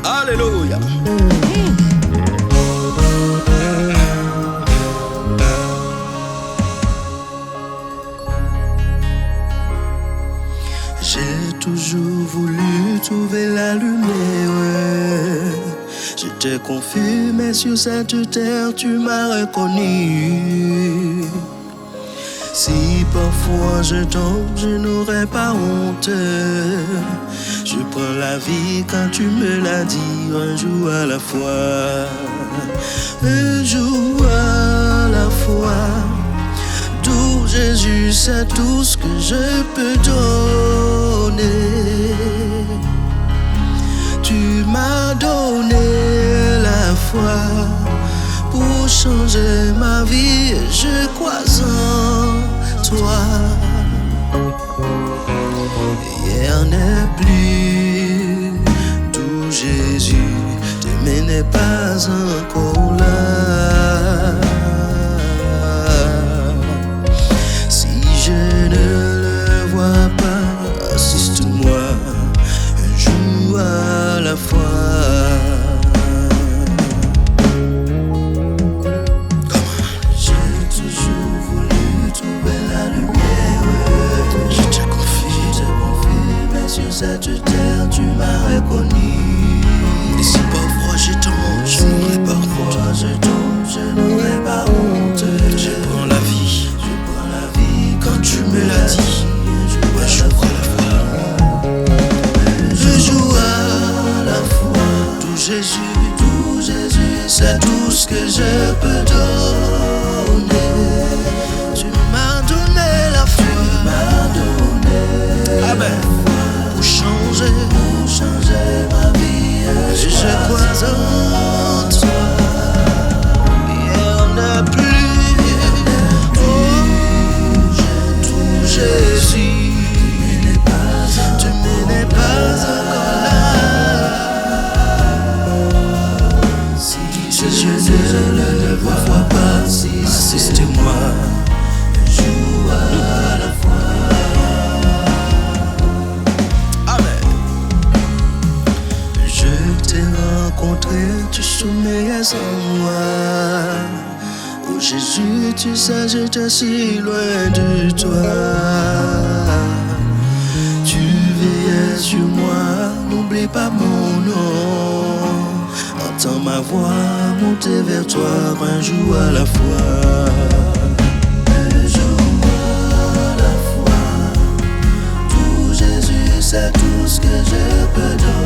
Alléluia. J'ai toujours voulu trouver la lumière. J'étais confus, mais sur cette terre, tu m'as reconnu. Si parfois je tombe, je n'aurai pas honte. Je prends la vie quand tu me l'as dit, un jour à la fois. Un jour à la fois. Tout Jésus, c'est tout ce que je peux donner. Tu m'as donné la foi pour changer ma vie, et je crois en toi. Hier n'est plus tout Jésus, demain n'est pas encore là. Si je ne le vois pas, assiste-moi un jour à la fois. Cette terre, tu m'as reconnu. Et si parfois je tombe, je n'aurai pas honte. Je n'aurai pas honte. Je prends la vie quand tu me l'as dit. Un jour à la fois. Un jour à la fois. Tout Jésus, c'est tout ce que je peux donner. Tu m'as donné la foi. Amen. Pour changer ma vie, je crois en toi. Il n'y a plus tout Jésus. Tu n'es pas encore là. Si je ne le vois pas, assiste-moi un jour à la fois. Tu sommeillais en moi. Oh Jésus, tu sais, j'étais si loin de toi. Tu veillais sur moi, n'oublie pas mon nom. Entends ma voix monter vers toi, un jour à la fois. Un jour à la fois. Tout Jésus, c'est tout ce que je peux donner.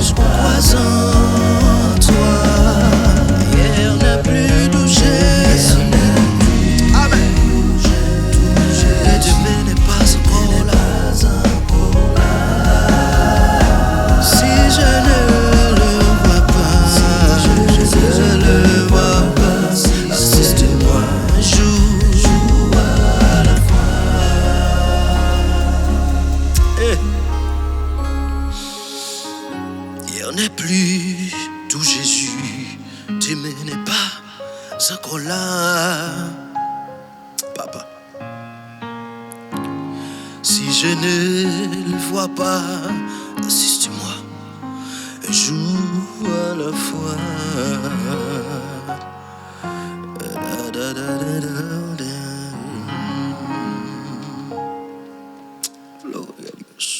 Je crois en toi. Hier n'a plus touché. Amen. Et demain n'est pas encore là. Si je ne le vois pas, assiste-moi un jour à la fois. Hier n'est plus tout Jésus, demain n'est pas encore là. Papa, si je ne le vois pas, assiste-moi un jour à la fois. Gloria a Dios.